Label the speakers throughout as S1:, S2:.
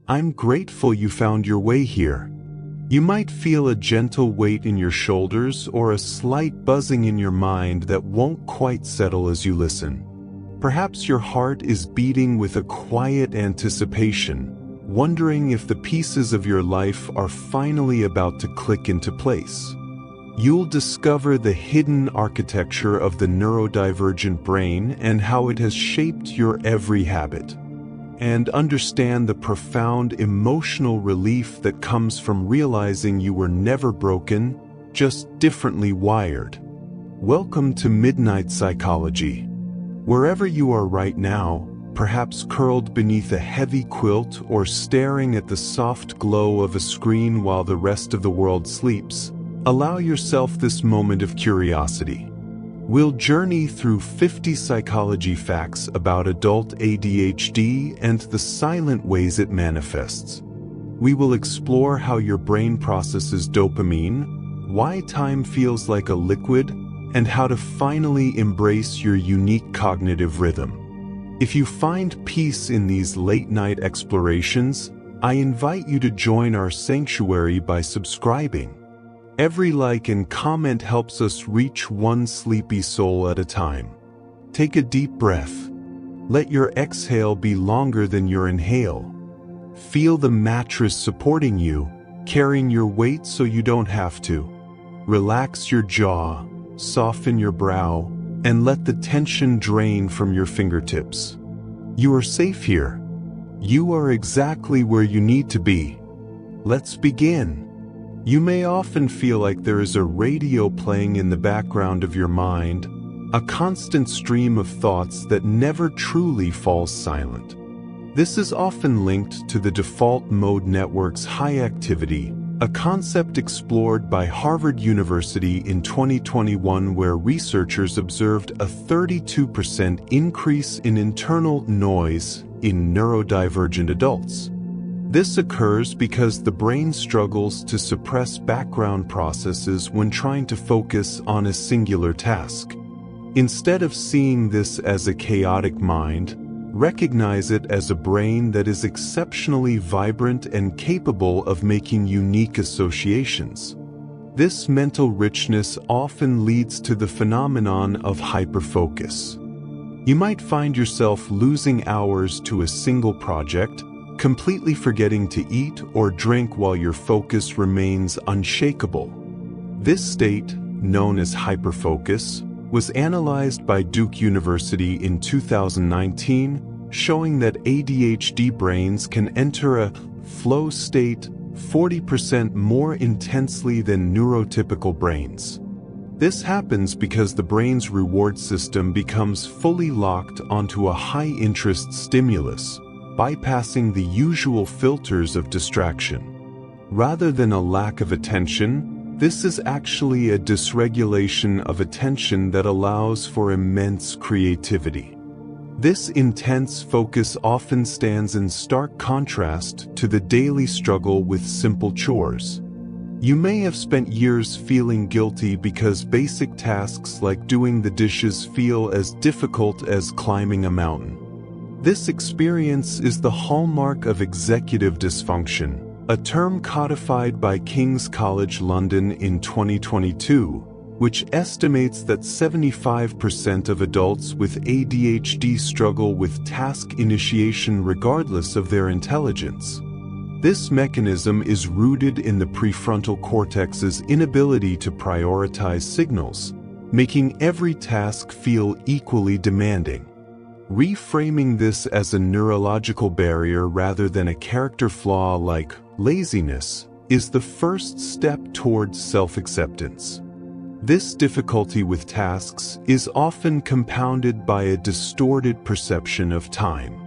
S1: I'm grateful you found your way here. You might feel a gentle weight in your shoulders or a slight buzzing in your mind that won't quite settle as you listen. Perhaps your heart is beating with a quiet anticipation, wondering if the pieces of your life are finally about to click into place. You'll discover the hidden architecture of the neurodivergent brain and how it has shaped your every habit, and understand the profound emotional relief that comes from realizing you were never broken, just differently wired. Welcome to Midnight Psychology. Wherever you are right now, perhaps curled beneath a heavy quilt or staring at the soft glow of a screen while the rest of the world sleeps, allow yourself this moment of curiosity. We'll journey through 50 psychology facts about adult ADHD and the silent ways it manifests. We will explore how your brain processes dopamine, why time feels like a liquid, and how to finally embrace your unique cognitive rhythm. If you find peace in these late-night explorations, I invite you to join our sanctuary by subscribing. Every like and comment helps us reach one sleepy soul at a time. Take a deep breath. Let your exhale be longer than your inhale. Feel the mattress supporting you, carrying your weight so you don't have to. Relax your jaw, soften your brow, and let the tension drain from your fingertips. You are safe here. You are exactly where you need to be. Let's begin. You may often feel like there is a radio playing in the background of your mind, a constant stream of thoughts that never truly falls silent. This is often linked to the default mode network's high activity, a concept explored by Harvard University in 2021 where researchers observed a 32% increase in internal noise in neurodivergent adults. This occurs because the brain struggles to suppress background processes when trying to focus on a singular task. Instead of seeing this as a chaotic mind, recognize it as a brain that is exceptionally vibrant and capable of making unique associations. This mental richness often leads to the phenomenon of hyperfocus. You might find yourself losing hours to a single project, completely forgetting to eat or drink while your focus remains unshakable. This state, known as hyperfocus, was analyzed by Duke University in 2019, showing that ADHD brains can enter a flow state 40% more intensely than neurotypical brains. This happens because the brain's reward system becomes fully locked onto a high-interest stimulus, bypassing the usual filters of distraction. Rather than a lack of attention, this is actually a dysregulation of attention that allows for immense creativity. This intense focus often stands in stark contrast to the daily struggle with simple chores. You may have spent years feeling guilty because basic tasks like doing the dishes feel as difficult as climbing a mountain. This experience is the hallmark of executive dysfunction, a term codified by King's College London in 2022, which estimates that 75% of adults with ADHD struggle with task initiation regardless of their intelligence. This mechanism is rooted in the prefrontal cortex's inability to prioritize signals, making every task feel equally demanding. Reframing this as a neurological barrier rather than a character flaw like laziness is the first step towards self-acceptance. This difficulty with tasks is often compounded by a distorted perception of time.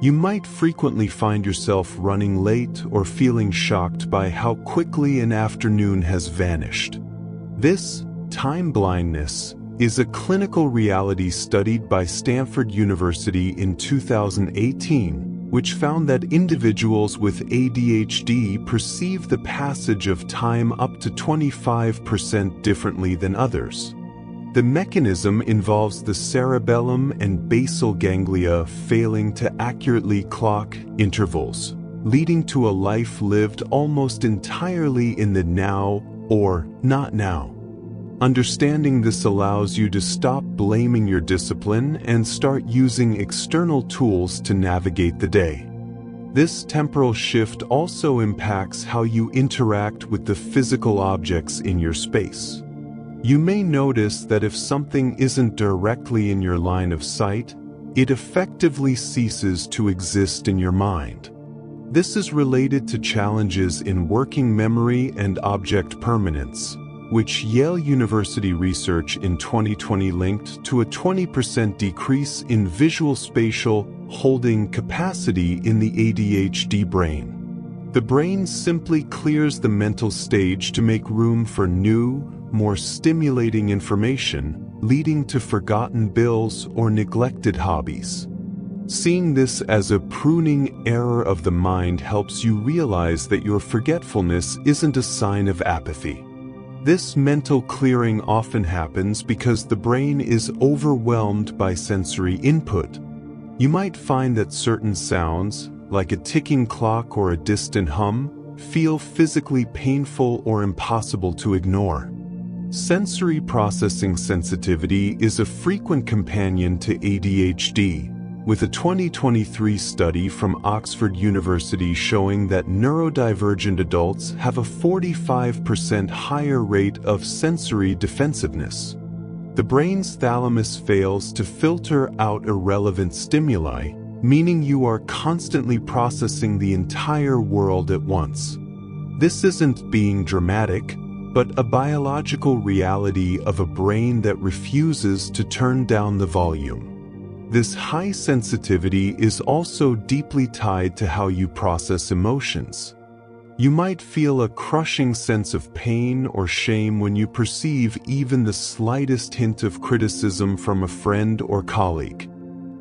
S1: You might frequently find yourself running late or feeling shocked by how quickly an afternoon has vanished. This time blindness is a clinical reality studied by Stanford University in 2018, which found that individuals with ADHD perceive the passage of time up to 25% differently than others. The mechanism involves the cerebellum and basal ganglia failing to accurately clock intervals, leading to a life lived almost entirely in the now or not now. Understanding this allows you to stop blaming your discipline and start using external tools to navigate the day. This temporal shift also impacts how you interact with the physical objects in your space. You may notice that if something isn't directly in your line of sight, it effectively ceases to exist in your mind. This is related to challenges in working memory and object permanence, which Yale University research in 2020 linked to a 20% decrease in visual spatial holding capacity in the ADHD brain. The brain simply clears the mental stage to make room for new, more stimulating information, leading to forgotten bills or neglected hobbies. Seeing this as a pruning error of the mind helps you realize that your forgetfulness isn't a sign of apathy. This mental clearing often happens because the brain is overwhelmed by sensory input. You might find that certain sounds, like a ticking clock or a distant hum, feel physically painful or impossible to ignore. Sensory processing sensitivity is a frequent companion to ADHD, with a 2023 study from Oxford University showing that neurodivergent adults have a 45% higher rate of sensory defensiveness. The brain's thalamus fails to filter out irrelevant stimuli, meaning you are constantly processing the entire world at once. This isn't being dramatic, but a biological reality of a brain that refuses to turn down the volume. This high sensitivity is also deeply tied to how you process emotions. You might feel a crushing sense of pain or shame when you perceive even the slightest hint of criticism from a friend or colleague.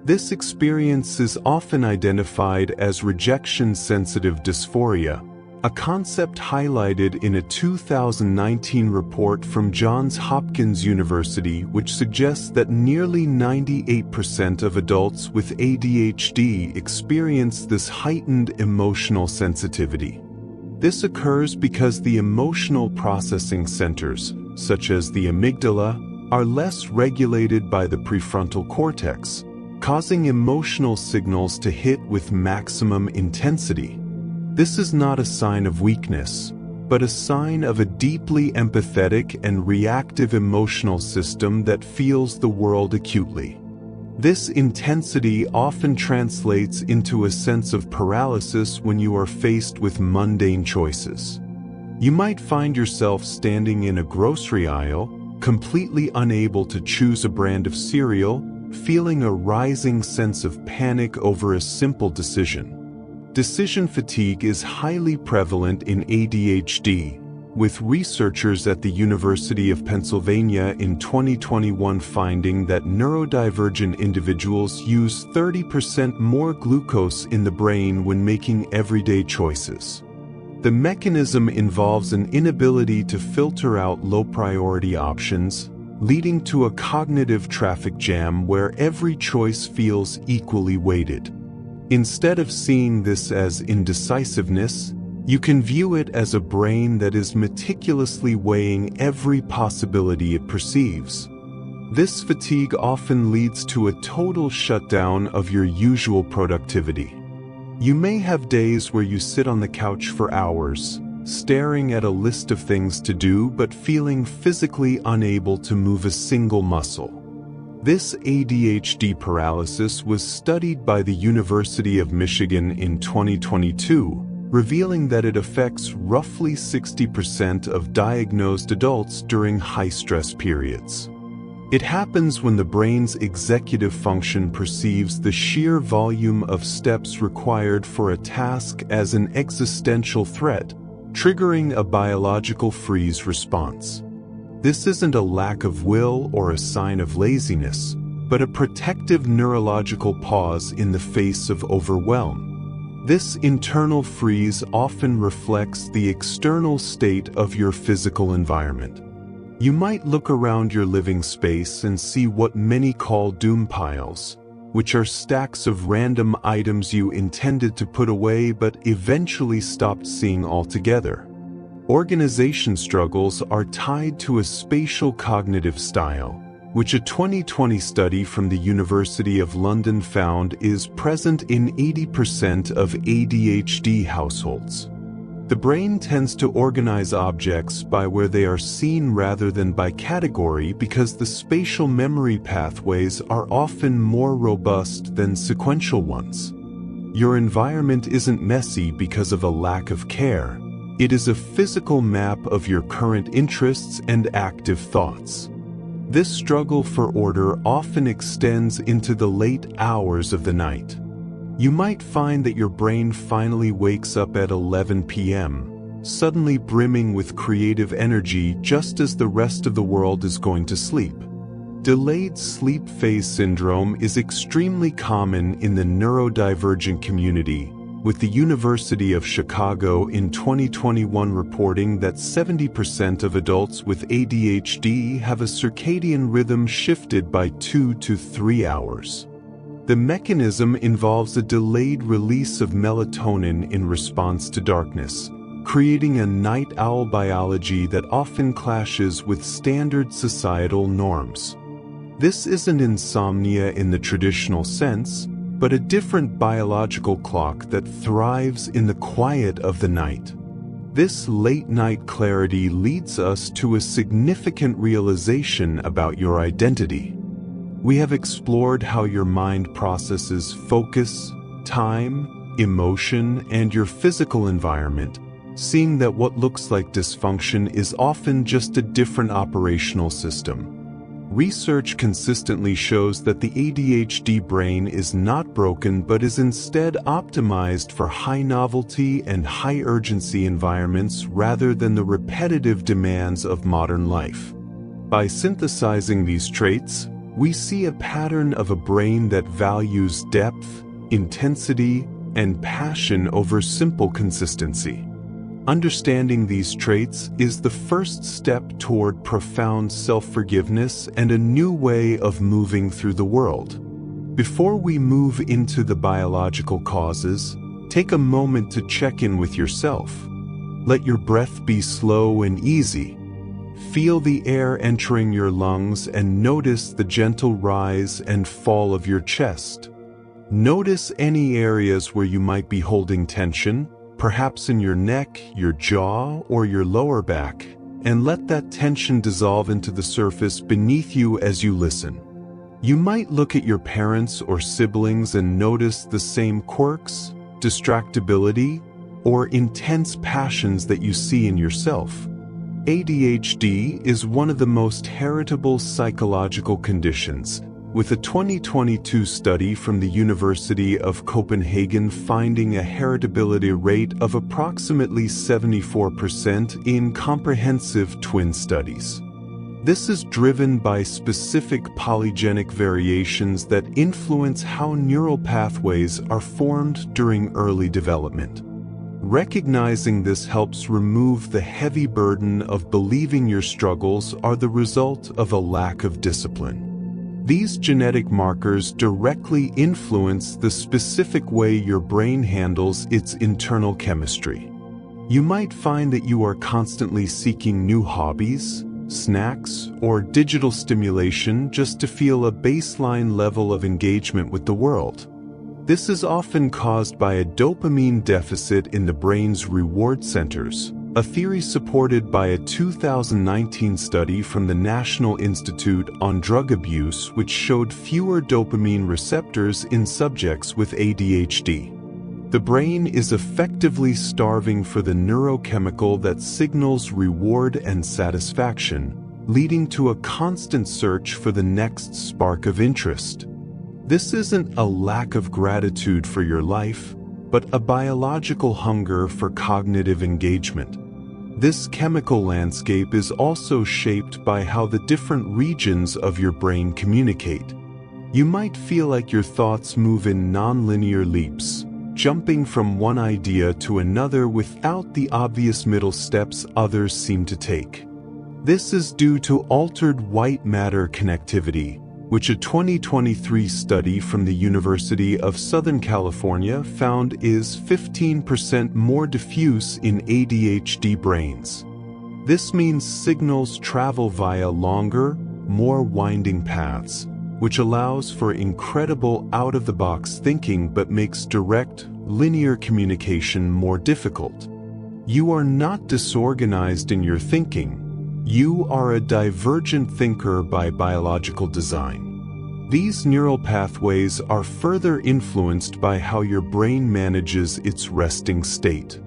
S1: This experience is often identified as rejection-sensitive dysphoria, a concept highlighted in a 2019 report from Johns Hopkins University which suggests that nearly 98% of adults with ADHD experience this heightened emotional sensitivity. This occurs because the emotional processing centers, such as the amygdala, are less regulated by the prefrontal cortex, causing emotional signals to hit with maximum intensity. This is not a sign of weakness, but a sign of a deeply empathetic and reactive emotional system that feels the world acutely. This intensity often translates into a sense of paralysis when you are faced with mundane choices. You might find yourself standing in a grocery aisle, completely unable to choose a brand of cereal, feeling a rising sense of panic over a simple decision. Decision fatigue is highly prevalent in ADHD, with researchers at the University of Pennsylvania in 2021 finding that neurodivergent individuals use 30% more glucose in the brain when making everyday choices. The mechanism involves an inability to filter out low-priority options, leading to a cognitive traffic jam where every choice feels equally weighted. Instead of seeing this as indecisiveness, you can view it as a brain that is meticulously weighing every possibility it perceives. This fatigue often leads to a total shutdown of your usual productivity. You may have days where you sit on the couch for hours, staring at a list of things to do but feeling physically unable to move a single muscle. This ADHD paralysis was studied by the University of Michigan in 2022, revealing that it affects roughly 60% of diagnosed adults during high-stress periods. It happens when the brain's executive function perceives the sheer volume of steps required for a task as an existential threat, triggering a biological freeze response. This isn't a lack of will or a sign of laziness, but a protective neurological pause in the face of overwhelm. This internal freeze often reflects the external state of your physical environment. You might look around your living space and see what many call doom piles, which are stacks of random items you intended to put away but eventually stopped seeing altogether. Organization struggles are tied to a spatial cognitive style, which a 2020 study from the University of London found is present in 80% of ADHD households. The brain tends to organize objects by where they are seen rather than by category because the spatial memory pathways are often more robust than sequential ones. Your environment isn't messy because of a lack of care. It is a physical map of your current interests and active thoughts. This struggle for order often extends into the late hours of the night. You might find that your brain finally wakes up at 11 p.m., suddenly brimming with creative energy just as the rest of the world is going to sleep. Delayed sleep phase syndrome is extremely common in the neurodivergent community, with the University of Chicago in 2021 reporting that 70% of adults with ADHD have a circadian rhythm shifted by 2 to 3 hours. The mechanism involves a delayed release of melatonin in response to darkness, creating a night owl biology that often clashes with standard societal norms. This isn't insomnia in the traditional sense, but a different biological clock that thrives in the quiet of the night. This late-night clarity leads us to a significant realization about your identity. We have explored how your mind processes focus, time, emotion, and your physical environment, seeing that what looks like dysfunction is often just a different operational system. Research consistently shows that the ADHD brain is not broken but is instead optimized for high-novelty and high-urgency environments rather than the repetitive demands of modern life. By synthesizing these traits, we see a pattern of a brain that values depth, intensity, and passion over simple consistency. Understanding these traits is the first step toward profound self-forgiveness and a new way of moving through the world. Before we move into the biological causes, take a moment to check in with yourself. Let your breath be slow and easy. Feel the air entering your lungs and notice the gentle rise and fall of your chest. Notice any areas where you might be holding tension, perhaps in your neck, your jaw, or your lower back, and let that tension dissolve into the surface beneath you as you listen. You might look at your parents or siblings and notice the same quirks, distractibility, or intense passions that you see in yourself. ADHD is one of the most heritable psychological conditions, with a 2022 study from the University of Copenhagen finding a heritability rate of approximately 74% in comprehensive twin studies. This is driven by specific polygenic variations that influence how neural pathways are formed during early development. Recognizing this helps remove the heavy burden of believing your struggles are the result of a lack of discipline. These genetic markers directly influence the specific way your brain handles its internal chemistry. You might find that you are constantly seeking new hobbies, snacks, or digital stimulation just to feel a baseline level of engagement with the world. This is often caused by a dopamine deficit in the brain's reward centers, a theory supported by a 2019 study from the National Institute on Drug Abuse which showed fewer dopamine receptors in subjects with ADHD. The brain is effectively starving for the neurochemical that signals reward and satisfaction, leading to a constant search for the next spark of interest. This isn't a lack of gratitude for your life, but a biological hunger for cognitive engagement. This chemical landscape is also shaped by how the different regions of your brain communicate. You might feel like your thoughts move in non-linear leaps, jumping from one idea to another without the obvious middle steps others seem to take. This is due to altered white matter connectivity, which a 2023 study from the University of Southern California found is 15% more diffuse in ADHD brains. This means signals travel via longer, more winding paths, which allows for incredible out-of-the-box thinking but makes direct, linear communication more difficult. You are not disorganized in your thinking. You are a divergent thinker by biological design. These neural pathways are further influenced by how your brain manages its resting state.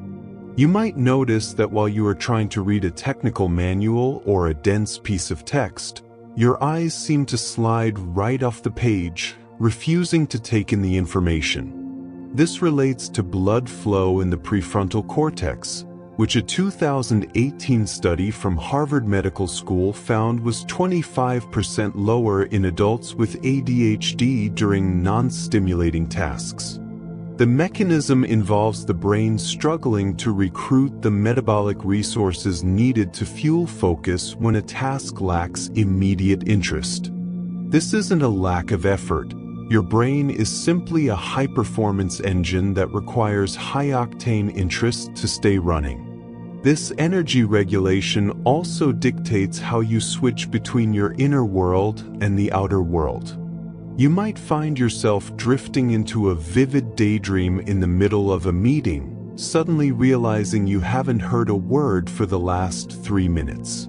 S1: You might notice that while you are trying to read a technical manual or a dense piece of text, your eyes seem to slide right off the page, refusing to take in the information. This relates to blood flow in the prefrontal cortex, which a 2018 study from Harvard Medical School found was 25% lower in adults with ADHD during non-stimulating tasks. The mechanism involves the brain struggling to recruit the metabolic resources needed to fuel focus when a task lacks immediate interest. This isn't a lack of effort. Your brain is simply a high-performance engine that requires high-octane interest to stay running. This energy regulation also dictates how you switch between your inner world and the outer world. You might find yourself drifting into a vivid daydream in the middle of a meeting, suddenly realizing you haven't heard a word for the last 3 minutes.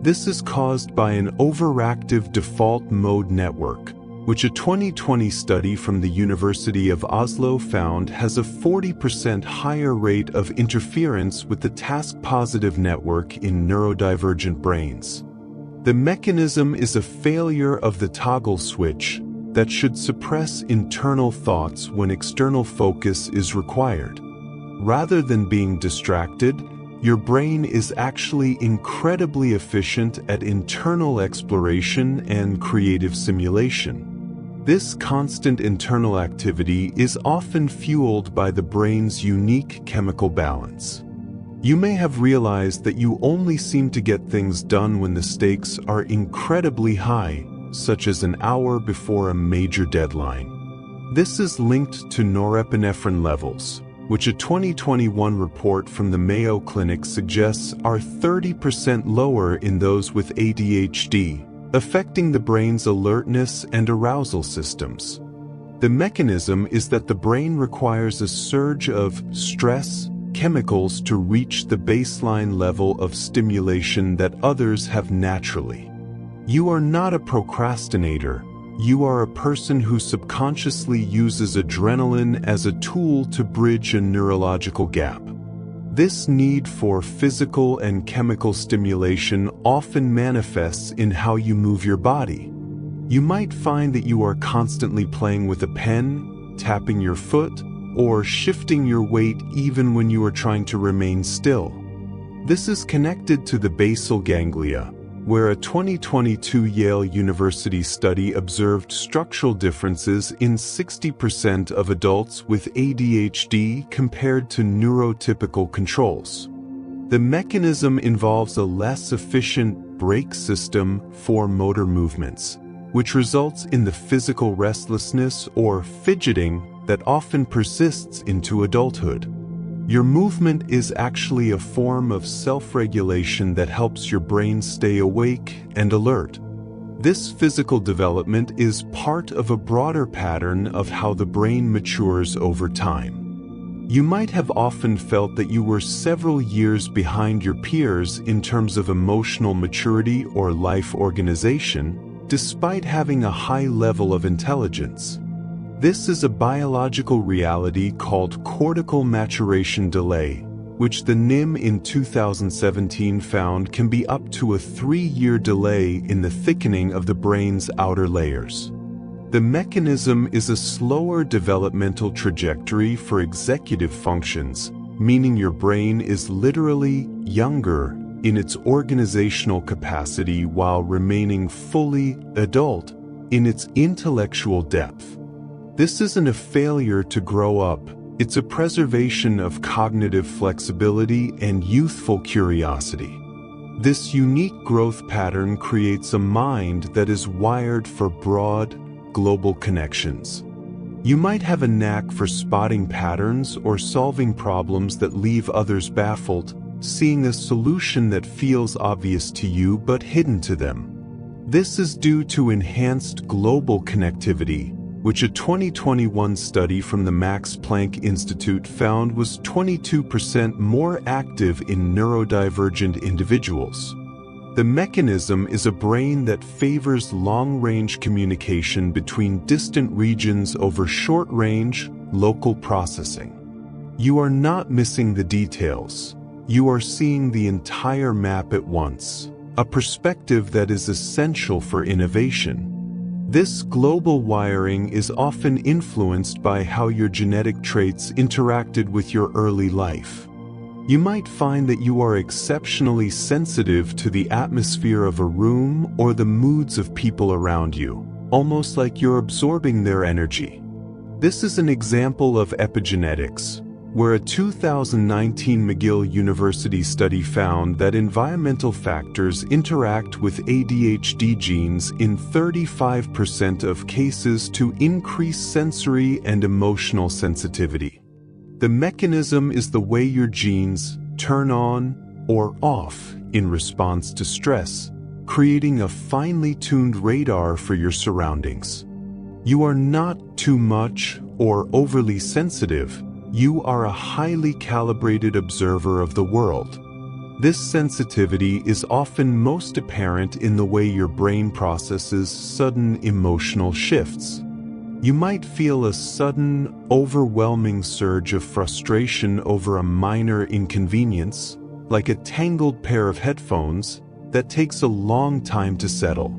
S1: This is caused by an overactive default mode network, which a 2020 study from the University of Oslo found has a 40% higher rate of interference with the task-positive network in neurodivergent brains. The mechanism is a failure of the toggle switch that should suppress internal thoughts when external focus is required. Rather than being distracted, your brain is actually incredibly efficient at internal exploration and creative simulation. This constant internal activity is often fueled by the brain's unique chemical balance. You may have realized that you only seem to get things done when the stakes are incredibly high, such as an hour before a major deadline. This is linked to norepinephrine levels, which a 2021 report from the Mayo Clinic suggests are 30% lower in those with ADHD, affecting the brain's alertness and arousal systems. The mechanism is that the brain requires a surge of stress chemicals to reach the baseline level of stimulation that others have naturally. You are not a procrastinator. You are a person who subconsciously uses adrenaline as a tool to bridge a neurological gap. This need for physical and chemical stimulation often manifests in how you move your body. You might find that you are constantly playing with a pen, tapping your foot, or shifting your weight even when you are trying to remain still. This is connected to the basal ganglia, where a 2022 Yale University study observed structural differences in 60% of adults with ADHD compared to neurotypical controls. The mechanism involves a less efficient brake system for motor movements, which results in the physical restlessness or fidgeting that often persists into adulthood. Your movement is actually a form of self-regulation that helps your brain stay awake and alert. This physical development is part of a broader pattern of how the brain matures over time. You might have often felt that you were several years behind your peers in terms of emotional maturity or life organization, despite having a high level of intelligence. This is a biological reality called cortical maturation delay, which the NIM in 2017 found can be up to a 3-year delay in the thickening of the brain's outer layers. The mechanism is a slower developmental trajectory for executive functions, meaning your brain is literally younger in its organizational capacity while remaining fully adult in its intellectual depth. This isn't a failure to grow up, it's a preservation of cognitive flexibility and youthful curiosity. This unique growth pattern creates a mind that is wired for broad, global connections. You might have a knack for spotting patterns or solving problems that leave others baffled, seeing a solution that feels obvious to you but hidden to them. This is due to enhanced global connectivity, which a 2021 study from the Max Planck Institute found was 22% more active in neurodivergent individuals. The mechanism is a brain that favors long-range communication between distant regions over short-range, local processing. You are not missing the details. You are seeing the entire map at once, a perspective that is essential for innovation. This global wiring is often influenced by how your genetic traits interacted with your early life. You might find that you are exceptionally sensitive to the atmosphere of a room or the moods of people around you, almost like you're absorbing their energy. This is an example of epigenetics, where a 2019 McGill University study found that environmental factors interact with ADHD genes in 35% of cases to increase sensory and emotional sensitivity. The mechanism is the way your genes turn on or off in response to stress, creating a finely tuned radar for your surroundings. You are not too much or overly sensitive. You are a highly calibrated observer of the world. This sensitivity is often most apparent in the way your brain processes sudden emotional shifts. You might feel a sudden, overwhelming surge of frustration over a minor inconvenience, like a tangled pair of headphones, that takes a long time to settle.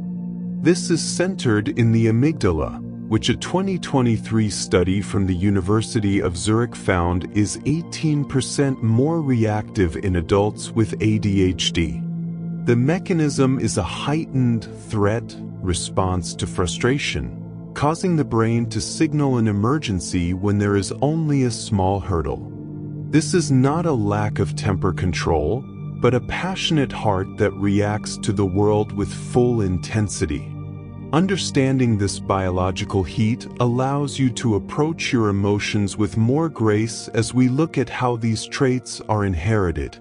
S1: This is centered in the amygdala, which a 2023 study from the University of Zurich found is 18% more reactive in adults with ADHD. The mechanism is a heightened threat response to frustration, causing the brain to signal an emergency when there is only a small hurdle. This is not a lack of temper control, but a passionate heart that reacts to the world with full intensity. Understanding this biological heat allows you to approach your emotions with more grace as we look at how these traits are inherited.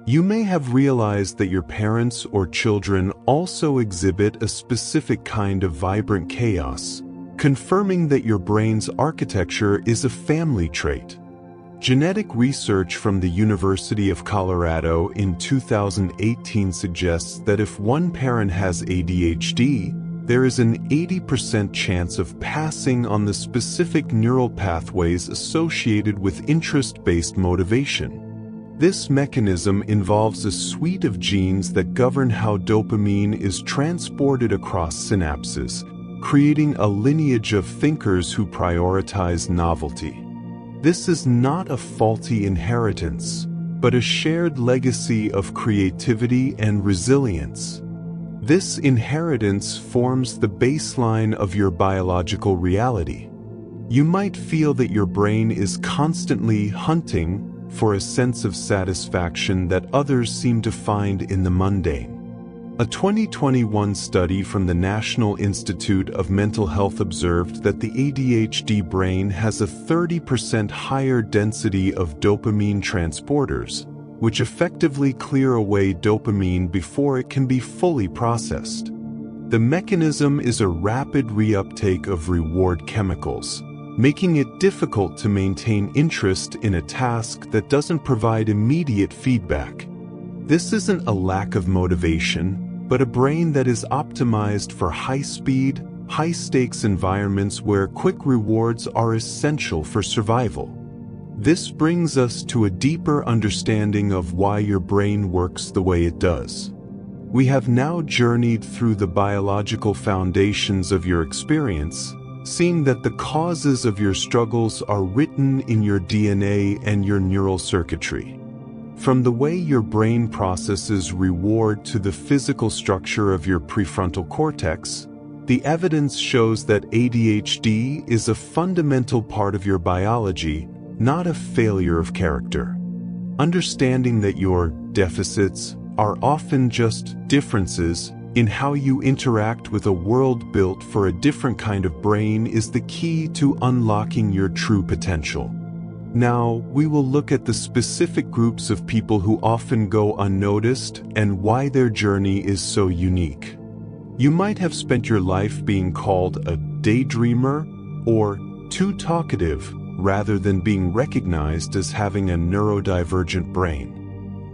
S1: You may have realized that your parents or children also exhibit a specific kind of vibrant chaos, confirming that your brain's architecture is a family trait. Genetic research from the University of Colorado in 2018 suggests that if one parent has ADHD, there is an 80% chance of passing on the specific neural pathways associated with interest-based motivation. This mechanism involves a suite of genes that govern how dopamine is transported across synapses, creating a lineage of thinkers who prioritize novelty. This is not a faulty inheritance, but a shared legacy of creativity and resilience. This inheritance forms the baseline of your biological reality. You might feel that your brain is constantly hunting for a sense of satisfaction that others seem to find in the mundane. A 2021 study from the National Institute of Mental Health observed that the ADHD brain has a 30% higher density of dopamine transporters, which effectively clear away dopamine before it can be fully processed. The mechanism is a rapid reuptake of reward chemicals, making it difficult to maintain interest in a task that doesn't provide immediate feedback. This isn't a lack of motivation, but a brain that is optimized for high-speed, high-stakes environments where quick rewards are essential for survival. This brings us to a deeper understanding of why your brain works the way it does. We have now journeyed through the biological foundations of your experience, seeing that the causes of your struggles are written in your DNA and your neural circuitry. From the way your brain processes reward to the physical structure of your prefrontal cortex, the evidence shows that ADHD is a fundamental part of your biology, not a failure of character. Understanding that your deficits are often just differences in how you interact with a world built for a different kind of brain is the key to unlocking your true potential. Now, we will look at the specific groups of people who often go unnoticed and why their journey is so unique. You might have spent your life being called a daydreamer or too talkative rather than being recognized as having a neurodivergent brain.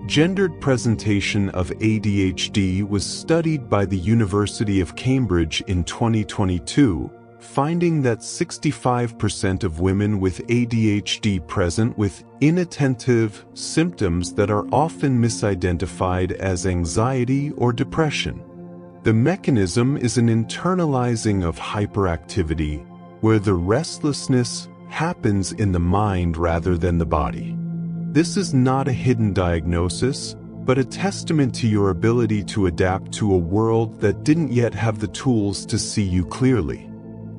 S1: Gendered presentation of ADHD was studied by the University of Cambridge in 2022, finding that 65% of women with ADHD present with inattentive symptoms that are often misidentified as anxiety or depression. The mechanism is an internalizing of hyperactivity, where the restlessness happens in the mind rather than the body. This is not a hidden diagnosis, but a testament to your ability to adapt to a world that didn't yet have the tools to see you clearly.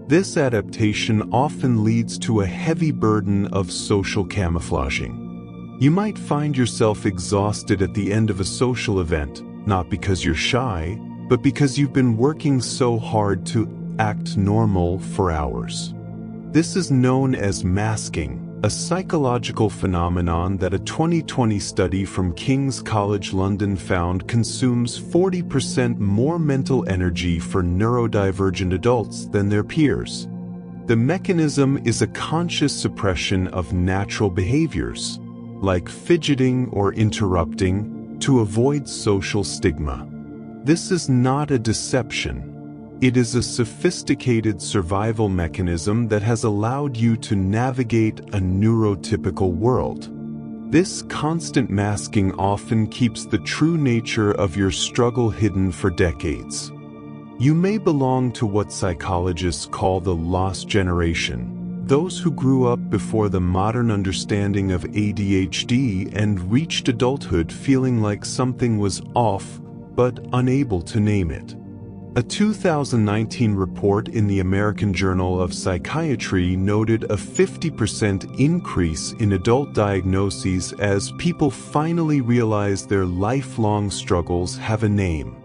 S1: This adaptation often leads to a heavy burden of social camouflaging. You might find yourself exhausted at the end of a social event, not because you're shy, but because you've been working so hard to act normal for hours. This is known as masking, a psychological phenomenon that a 2020 study from King's College London found consumes 40% more mental energy for neurodivergent adults than their peers. The mechanism is a conscious suppression of natural behaviors, like fidgeting or interrupting, to avoid social stigma. This is not a deception. It is a sophisticated survival mechanism that has allowed you to navigate a neurotypical world. This constant masking often keeps the true nature of your struggle hidden for decades. You may belong to what psychologists call the lost generation, those who grew up before the modern understanding of ADHD and reached adulthood feeling like something was off, but unable to name it. A 2019 report in the American Journal of Psychiatry noted a 50% increase in adult diagnoses as people finally realize their lifelong struggles have a name.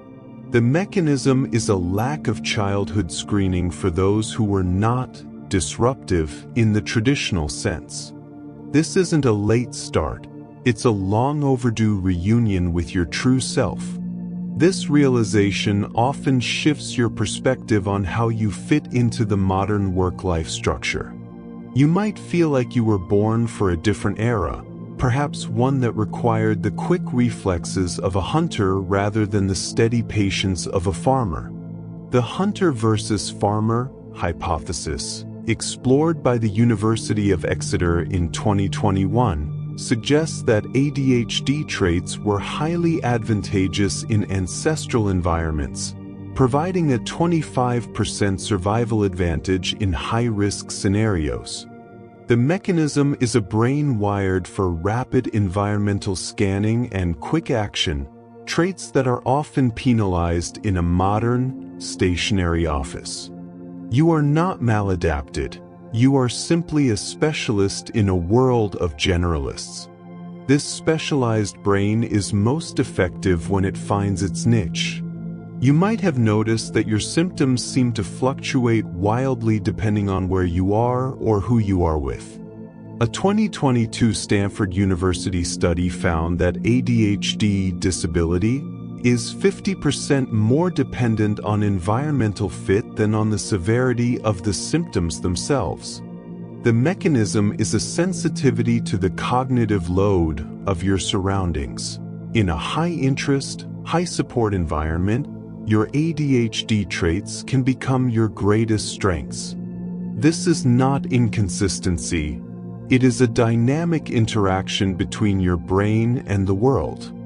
S1: The mechanism is a lack of childhood screening for those who were not disruptive in the traditional sense. This isn't a late start, it's a long overdue reunion with your true self. This realization often shifts your perspective on how you fit into the modern work-life structure. You might feel like you were born for a different era, perhaps one that required the quick reflexes of a hunter rather than the steady patience of a farmer. The hunter versus farmer hypothesis, explored by the University of Exeter in 2021, suggests that ADHD traits were highly advantageous in ancestral environments, providing a 25% survival advantage in high-risk scenarios. The mechanism is a brain wired for rapid environmental scanning and quick action, traits that are often penalized in a modern, stationary office. You are not maladapted. You are simply a specialist in a world of generalists. This specialized brain is most effective when it finds its niche. You might have noticed that your symptoms seem to fluctuate wildly depending on where you are or who you are with. A 2022 Stanford University study found that ADHD disability is 50% more dependent on environmental fit than on the severity of the symptoms themselves. The mechanism is a sensitivity to the cognitive load of your surroundings. In a high-interest, high-support environment, your ADHD traits can become your greatest strengths. This is not inconsistency. It is a dynamic interaction between your brain and the world.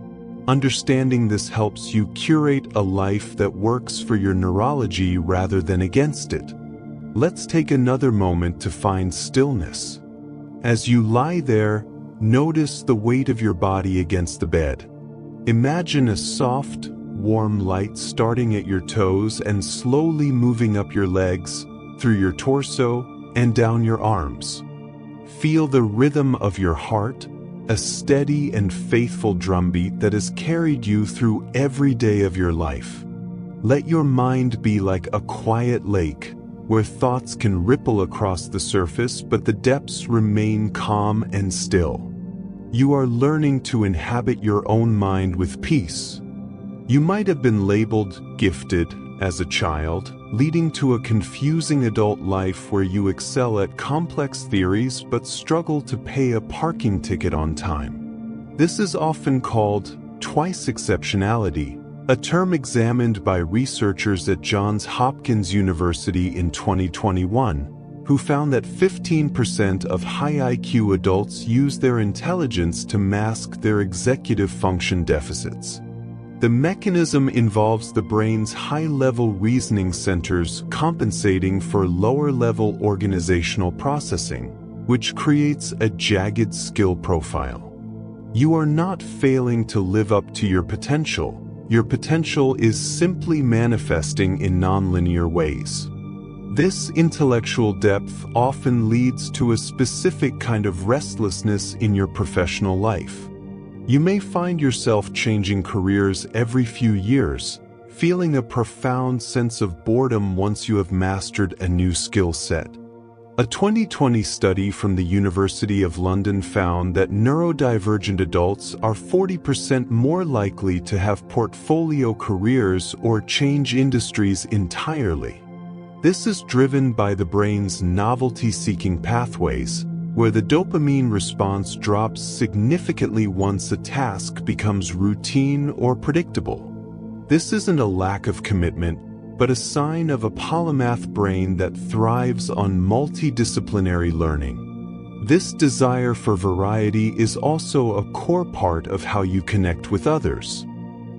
S1: Understanding this helps you curate a life that works for your neurology rather than against it. Let's take another moment to find stillness. As you lie there, notice the weight of your body against the bed. Imagine a soft, warm light starting at your toes and slowly moving up your legs, through your torso, and down your arms. Feel the rhythm of your heart, a steady and faithful drumbeat that has carried you through every day of your life. Let your mind be like a quiet lake, where thoughts can ripple across the surface but the depths remain calm and still. You are learning to inhabit your own mind with peace. You might have been labeled gifted as a child, leading to a confusing adult life where you excel at complex theories but struggle to pay a parking ticket on time. This is often called twice exceptionality, a term examined by researchers at Johns Hopkins University in 2021, who found that 15% of high IQ adults use their intelligence to mask their executive function deficits. The mechanism involves the brain's high-level reasoning centers compensating for lower-level organizational processing, which creates a jagged skill profile. You are not failing to live up to your potential. Your potential is simply manifesting in nonlinear ways. This intellectual depth often leads to a specific kind of restlessness in your professional life. You may find yourself changing careers every few years, feeling a profound sense of boredom once you have mastered a new skill set. A 2020 study from the University of London found that neurodivergent adults are 40% more likely to have portfolio careers or change industries entirely. This is driven by the brain's novelty-seeking pathways, where the dopamine response drops significantly once a task becomes routine or predictable. This isn't a lack of commitment, but a sign of a polymath brain that thrives on multidisciplinary learning. This desire for variety is also a core part of how you connect with others.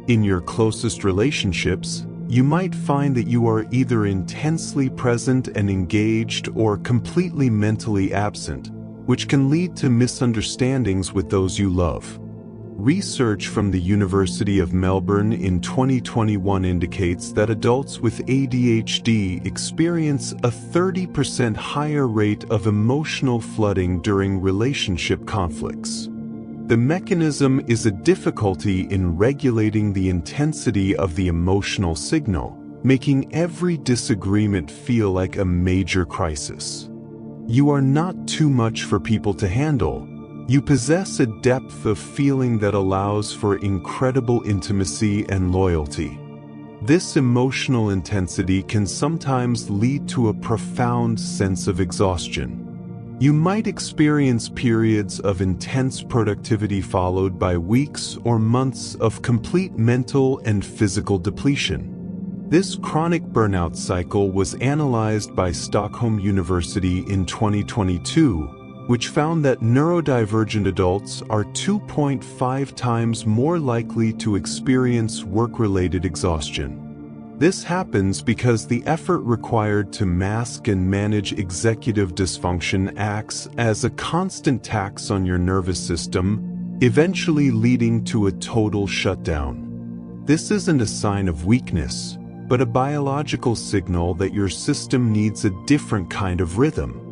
S1: In your closest relationships, you might find that you are either intensely present and engaged or completely mentally absent, which can lead to misunderstandings with those you love. Research from the University of Melbourne in 2021 indicates that adults with ADHD experience a 30% higher rate of emotional flooding during relationship conflicts. The mechanism is a difficulty in regulating the intensity of the emotional signal, making every disagreement feel like a major crisis. You are not too much for people to handle. You possess a depth of feeling that allows for incredible intimacy and loyalty. This emotional intensity can sometimes lead to a profound sense of exhaustion. You might experience periods of intense productivity followed by weeks or months of complete mental and physical depletion. This chronic burnout cycle was analyzed by Stockholm University in 2022, which found that neurodivergent adults are 2.5 times more likely to experience work-related exhaustion. This happens because the effort required to mask and manage executive dysfunction acts as a constant tax on your nervous system, eventually leading to a total shutdown. This isn't a sign of weakness, but a biological signal that your system needs a different kind of rhythm.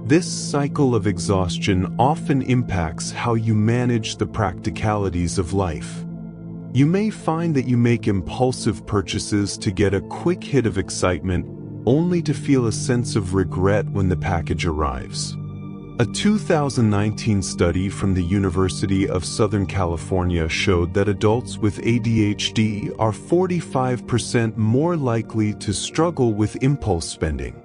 S1: This cycle of exhaustion often impacts how you manage the practicalities of life. You may find that you make impulsive purchases to get a quick hit of excitement, only to feel a sense of regret when the package arrives. A 2019 study from the University of Southern California showed that adults with ADHD are 45% more likely to struggle with impulse spending.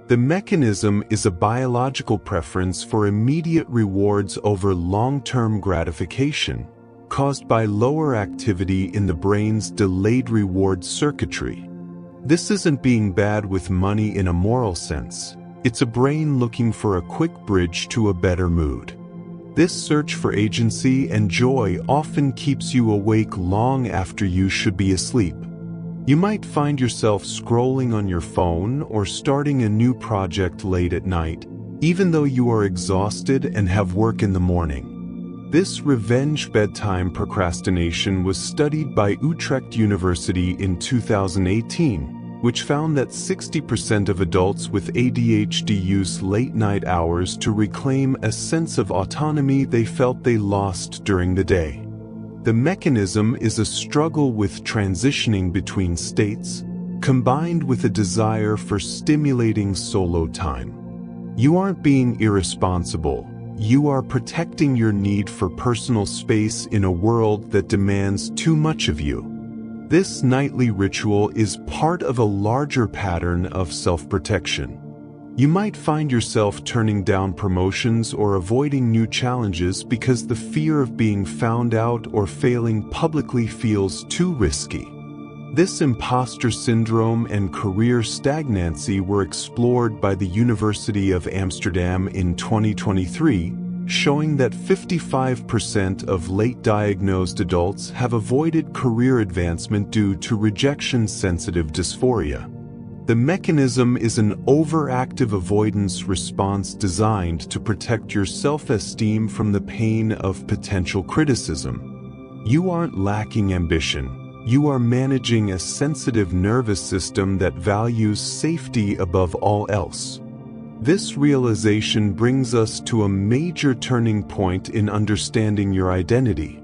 S1: The mechanism is a biological preference for immediate rewards over long-term gratification, caused by lower activity in the brain's delayed reward circuitry. This isn't being bad with money in a moral sense. It's a brain looking for a quick bridge to a better mood. This search for agency and joy often keeps you awake long after you should be asleep. You might find yourself scrolling on your phone or starting a new project late at night, even though you are exhausted and have work in the morning. This revenge bedtime procrastination was studied by Utrecht University in 2018, which found that 60% of adults with ADHD use late-night hours to reclaim a sense of autonomy they felt they lost during the day. The mechanism is a struggle with transitioning between states, combined with a desire for stimulating solo time. You aren't being irresponsible. You are protecting your need for personal space in a world that demands too much of you. This nightly ritual is part of a larger pattern of self-protection. You might find yourself turning down promotions or avoiding new challenges because the fear of being found out or failing publicly feels too risky. This imposter syndrome and career stagnancy were explored by the University of Amsterdam in 2023, showing that 55% of late-diagnosed adults have avoided career advancement due to rejection-sensitive dysphoria. The mechanism is an overactive avoidance response designed to protect your self-esteem from the pain of potential criticism. You aren't lacking ambition. You are managing a sensitive nervous system that values safety above all else. This realization brings us to a major turning point in understanding your identity.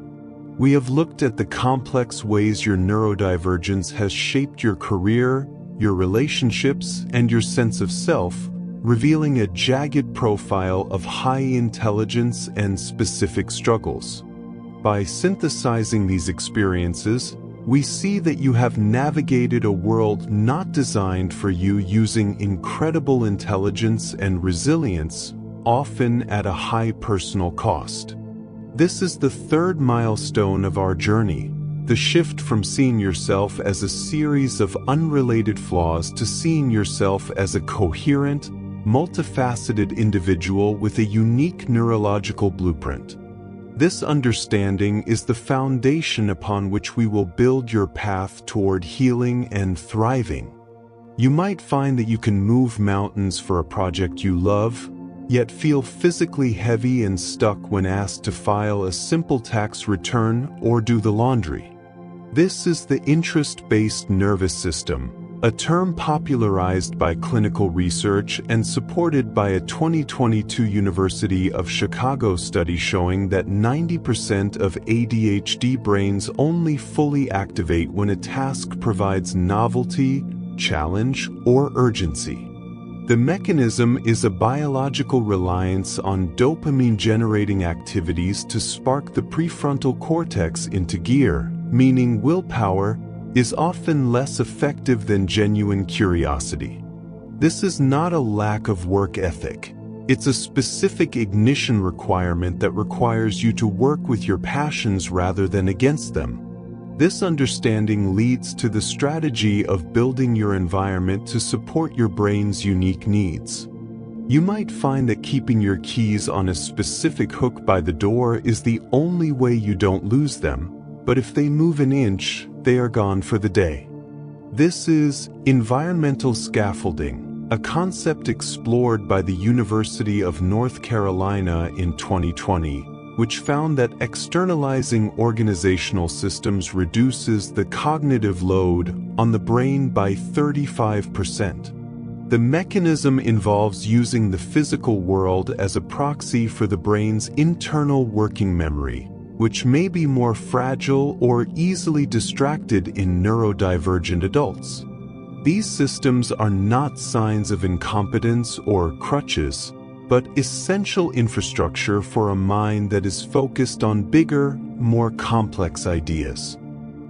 S1: We have looked at the complex ways your neurodivergence has shaped your career, your relationships, and your sense of self, revealing a jagged profile of high intelligence and specific struggles. By synthesizing these experiences, we see that you have navigated a world not designed for you using incredible intelligence and resilience, often at a high personal cost. This is the third milestone of our journey, the shift from seeing yourself as a series of unrelated flaws to seeing yourself as a coherent, multifaceted individual with a unique neurological blueprint. This understanding is the foundation upon which we will build your path toward healing and thriving. You might find that you can move mountains for a project you love, yet feel physically heavy and stuck when asked to file a simple tax return or do the laundry. This is the interest-based nervous system, a term popularized by clinical research and supported by a 2022 University of Chicago study showing that 90% of ADHD brains only fully activate when a task provides novelty, challenge, or urgency. The mechanism is a biological reliance on dopamine-generating activities to spark the prefrontal cortex into gear, meaning willpower is often less effective than genuine curiosity. This is not a lack of work ethic. It's a specific ignition requirement that requires you to work with your passions rather than against them. This understanding leads to the strategy of building your environment to support your brain's unique needs. You might find that keeping your keys on a specific hook by the door is the only way you don't lose them, but if they move an inch, they are gone for the day. This is environmental scaffolding, a concept explored by the University of North Carolina in 2020, which found that externalizing organizational systems reduces the cognitive load on the brain by 35%. The mechanism involves using the physical world as a proxy for the brain's internal working memory, which may be more fragile or easily distracted in neurodivergent adults. These systems are not signs of incompetence or crutches, but essential infrastructure for a mind that is focused on bigger, more complex ideas.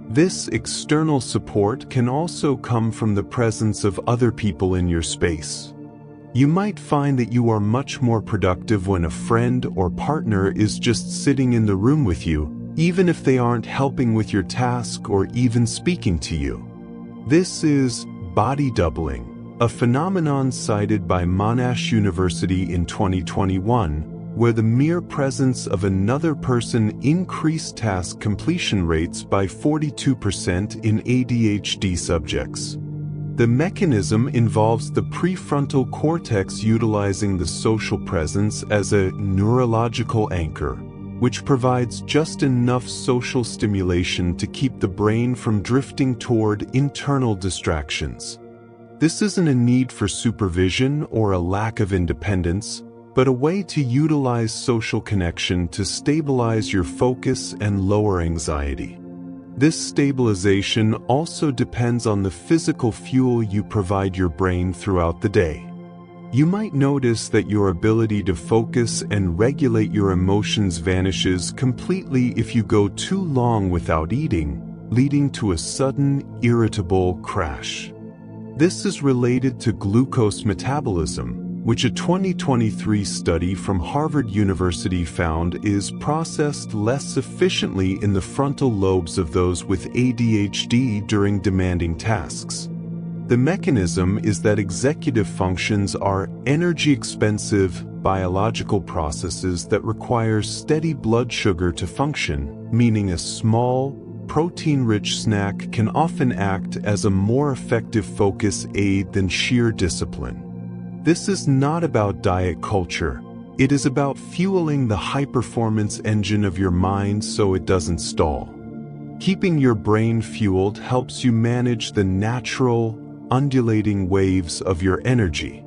S1: This external support can also come from the presence of other people in your space. You might find that you are much more productive when a friend or partner is just sitting in the room with you, even if they aren't helping with your task or even speaking to you. This is body doubling, a phenomenon cited by Monash University in 2021, where the mere presence of another person increased task completion rates by 42% in ADHD subjects. The mechanism involves the prefrontal cortex utilizing the social presence as a neurological anchor, which provides just enough social stimulation to keep the brain from drifting toward internal distractions. This isn't a need for supervision or a lack of independence, but a way to utilize social connection to stabilize your focus and lower anxiety. This stabilization also depends on the physical fuel you provide your brain throughout the day. You might notice that your ability to focus and regulate your emotions vanishes completely if you go too long without eating, leading to a sudden, irritable crash. This is related to glucose metabolism, which a 2023 study from Harvard University found is processed less efficiently in the frontal lobes of those with ADHD during demanding tasks. The mechanism is that executive functions are energy-expensive biological processes that require steady blood sugar to function, meaning a small, protein-rich snack can often act as a more effective focus aid than sheer discipline. This is not about diet culture. It is about fueling the high-performance engine of your mind so it doesn't stall. Keeping your brain fueled helps you manage the natural, undulating waves of your energy.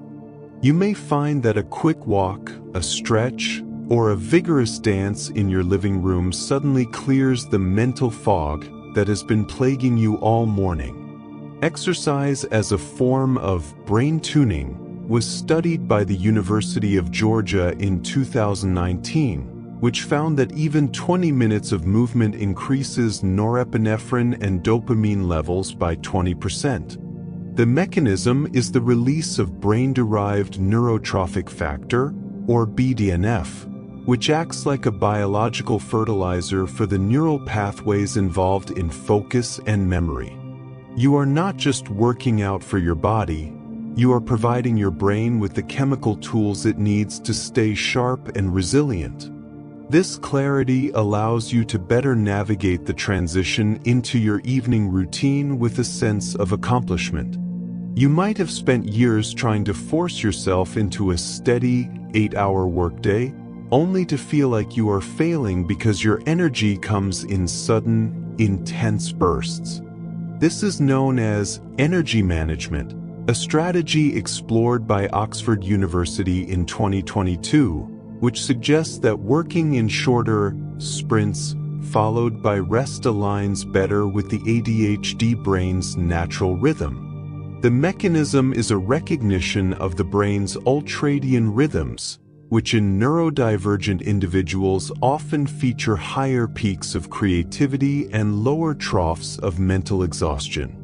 S1: You may find that a quick walk, a stretch, or a vigorous dance in your living room suddenly clears the mental fog that has been plaguing you all morning. Exercise as a form of brain tuning was studied by the University of Georgia in 2019, which found that even 20 minutes of movement increases norepinephrine and dopamine levels by 20%. The mechanism is the release of brain-derived neurotrophic factor, or BDNF, which acts like a biological fertilizer for the neural pathways involved in focus and memory. You are not just working out for your body, you are providing your brain with the chemical tools it needs to stay sharp and resilient. This clarity allows you to better navigate the transition into your evening routine with a sense of accomplishment. You might have spent years trying to force yourself into a steady 8-hour workday, only to feel like you are failing because your energy comes in sudden, intense bursts. This is known as energy management, a strategy explored by Oxford University in 2022, which suggests that working in shorter sprints followed by rest aligns better with the ADHD brain's natural rhythm. The mechanism is a recognition of the brain's ultradian rhythms, which in neurodivergent individuals often feature higher peaks of creativity and lower troughs of mental exhaustion.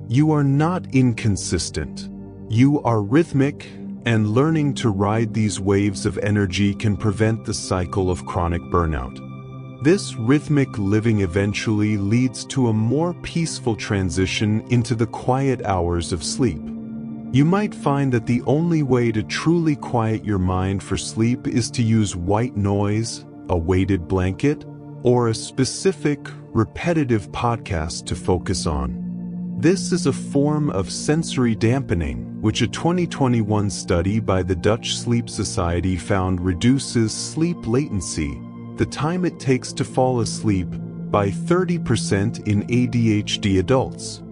S1: You are not inconsistent. You are rhythmic, and learning to ride these waves of energy can prevent the cycle of chronic burnout. This rhythmic living eventually leads to a more peaceful transition into the quiet hours of sleep. You might find that the only way to truly quiet your mind for sleep is to use white noise, a weighted blanket, or a specific, repetitive podcast to focus on. This is a form of sensory dampening, which a 2021 study by the Dutch Sleep Society found reduces sleep latency, the time it takes to fall asleep, by 30% in ADHD adults.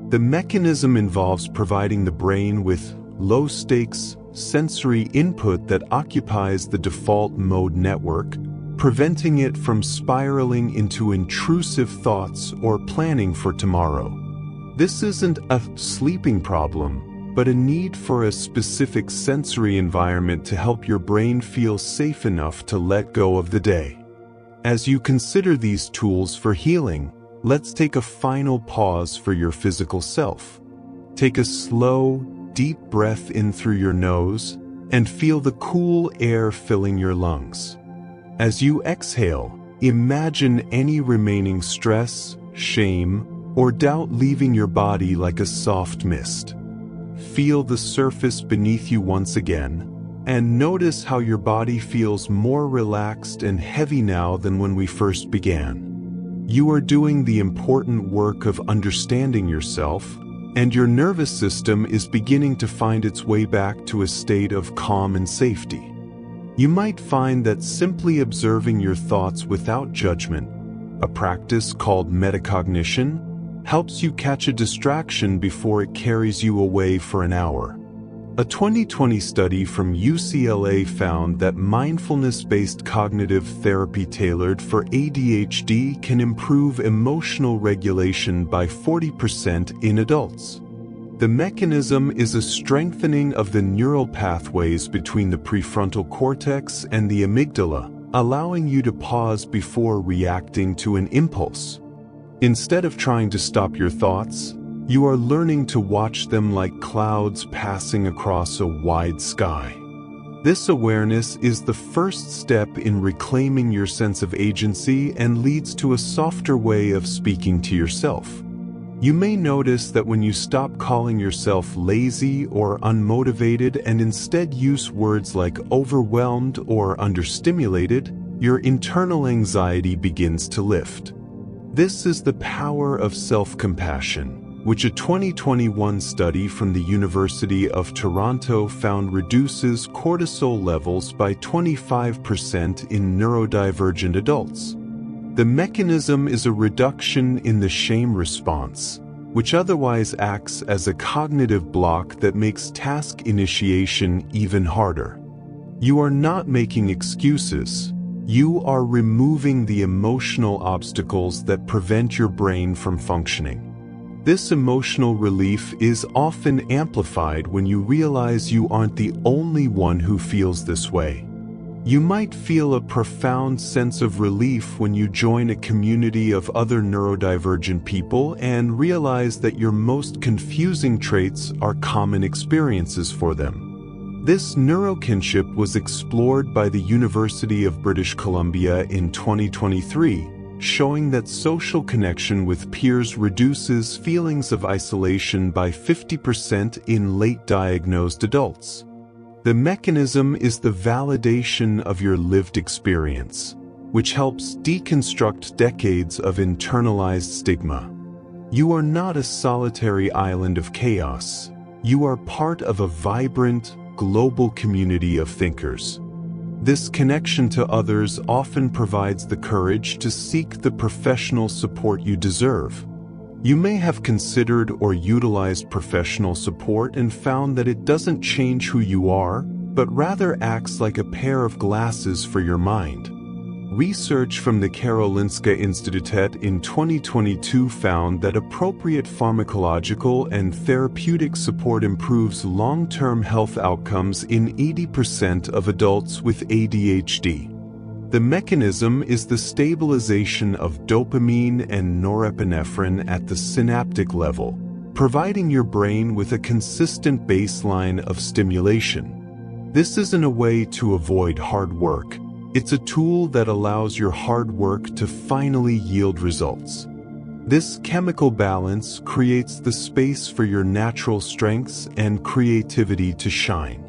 S1: The mechanism involves providing the brain with low-stakes sensory input that occupies the default mode network, preventing it from spiraling into intrusive thoughts or planning for tomorrow. This isn't a sleeping problem, but a need for a specific sensory environment to help your brain feel safe enough to let go of the day. As you consider these tools for healing, let's take a final pause for your physical self. Take a slow, deep breath in through your nose and feel the cool air filling your lungs. As you exhale, imagine any remaining stress, shame, or doubt leaving your body like a soft mist. Feel the surface beneath you once again, and notice how your body feels more relaxed and heavy now than when we first began. You are doing the important work of understanding yourself, and your nervous system is beginning to find its way back to a state of calm and safety. You might find that simply observing your thoughts without judgment, a practice called metacognition, helps you catch a distraction before it carries you away for an hour. A 2020 study from UCLA found that mindfulness-based cognitive therapy tailored for ADHD can improve emotional regulation by 40% in adults. The mechanism is a strengthening of the neural pathways between the prefrontal cortex and the amygdala, allowing you to pause before reacting to an impulse. Instead of trying to stop your thoughts, you are learning to watch them like clouds passing across a wide sky. This awareness is the first step in reclaiming your sense of agency and leads to a softer way of speaking to yourself. You may notice that when you stop calling yourself lazy or unmotivated and instead use words like overwhelmed or understimulated, your internal anxiety begins to lift. This is the power of self-compassion, which a 2021 study from the University of Toronto found reduces cortisol levels by 25% in neurodivergent adults. The mechanism is a reduction in the shame response, which otherwise acts as a cognitive block that makes task initiation even harder. You are not making excuses. You are removing the emotional obstacles that prevent your brain from functioning. This emotional relief is often amplified when you realize you aren't the only one who feels this way. You might feel a profound sense of relief when you join a community of other neurodivergent people and realize that your most confusing traits are common experiences for them. This neurokinship was explored by the University of British Columbia in 2023, showing that social connection with peers reduces feelings of isolation by 50% in late-diagnosed adults. The mechanism is the validation of your lived experience, which helps deconstruct decades of internalized stigma. You are not a solitary island of chaos. You are part of a vibrant, global community of thinkers. This connection to others often provides the courage to seek the professional support you deserve. You may have considered or utilized professional support and found that it doesn't change who you are, but rather acts like a pair of glasses for your mind. Research from the Karolinska Institutet in 2022 found that appropriate pharmacological and therapeutic support improves long-term health outcomes in 80% of adults with ADHD. The mechanism is the stabilization of dopamine and norepinephrine at the synaptic level, providing your brain with a consistent baseline of stimulation. This isn't a way to avoid hard work. It's a tool that allows your hard work to finally yield results. This chemical balance creates the space for your natural strengths and creativity to shine.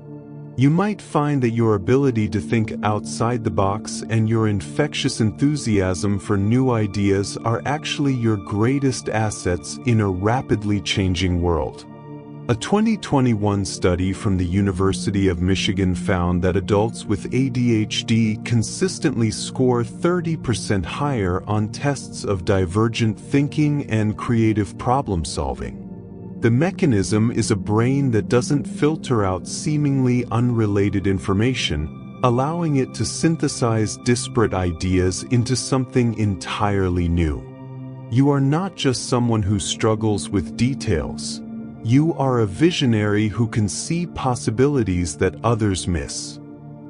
S1: You might find that your ability to think outside the box and your infectious enthusiasm for new ideas are actually your greatest assets in a rapidly changing world. A 2021 study from the University of Michigan found that adults with ADHD consistently score 30% higher on tests of divergent thinking and creative problem solving. The mechanism is a brain that doesn't filter out seemingly unrelated information, allowing it to synthesize disparate ideas into something entirely new. You are not just someone who struggles with details. You are a visionary who can see possibilities that others miss.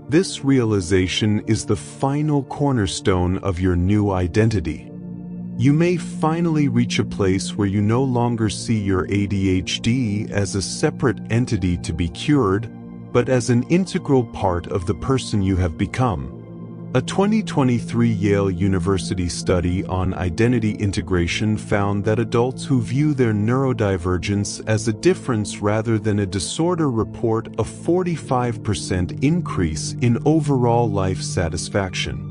S1: This realization is the final cornerstone of your new identity. You may finally reach a place where you no longer see your ADHD as a separate entity to be cured, but as an integral part of the person you have become. A 2023 Yale University study on identity integration found that adults who view their neurodivergence as a difference rather than a disorder report a 45% increase in overall life satisfaction.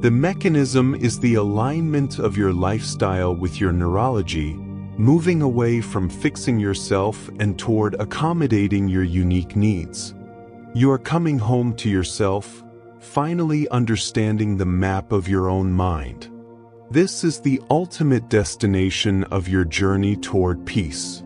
S1: The mechanism is the alignment of your lifestyle with your neurology, moving away from fixing yourself and toward accommodating your unique needs. You are coming home to yourself, finally understanding the map of your own mind. This is the ultimate destination of your journey toward peace.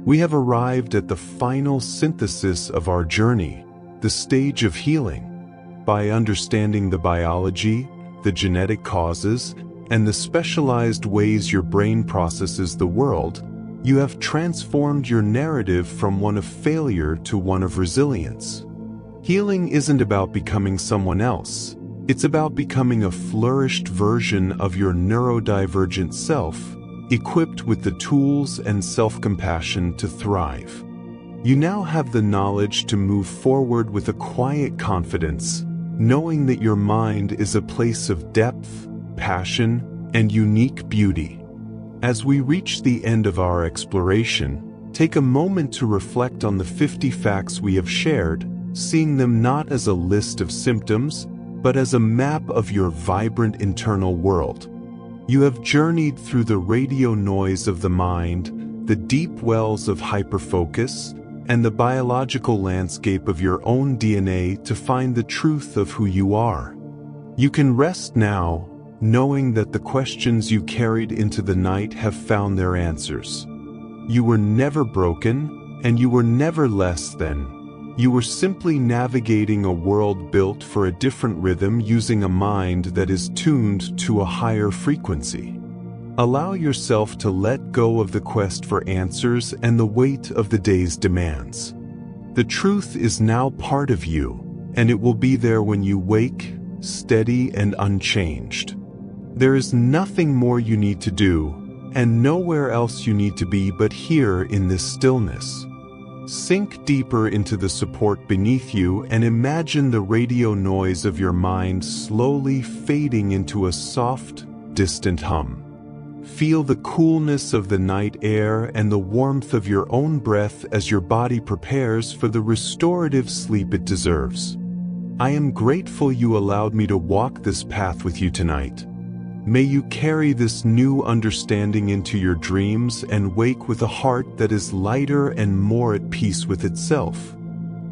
S1: We have arrived at the final synthesis of our journey, the stage of healing. By understanding the biology, the genetic causes, and the specialized ways your brain processes the world, you have transformed your narrative from one of failure to one of resilience. Healing isn't about becoming someone else. It's about becoming a flourished version of your neurodivergent self, equipped with the tools and self-compassion to thrive. You now have the knowledge to move forward with a quiet confidence, knowing that your mind is a place of depth, passion, and unique beauty. As we reach the end of our exploration, take a moment to reflect on the 50 facts we have shared, seeing them not as a list of symptoms, but as a map of your vibrant internal world. You have journeyed through the radio noise of the mind, the deep wells of hyperfocus, and the biological landscape of your own DNA to find the truth of who you are. You can rest now, knowing that the questions you carried into the night have found their answers. You were never broken, and you were never less than. You were simply navigating a world built for a different rhythm using a mind that is tuned to a higher frequency. Allow yourself to let go of the quest for answers and the weight of the day's demands. The truth is now part of you, and it will be there when you wake, steady and unchanged. There is nothing more you need to do, and nowhere else you need to be but here in this stillness. Sink deeper into the support beneath you and imagine the radio noise of your mind slowly fading into a soft, distant hum. Feel the coolness of the night air and the warmth of your own breath as your body prepares for the restorative sleep it deserves. I am grateful you allowed me to walk this path with you tonight. May you carry this new understanding into your dreams and wake with a heart that is lighter and more at peace with itself.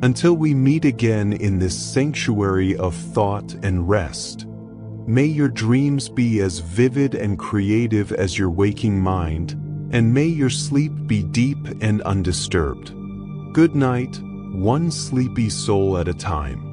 S1: Until we meet again in this sanctuary of thought and rest, may your dreams be as vivid and creative as your waking mind, and may your sleep be deep and undisturbed. Good night, one sleepy soul at a time.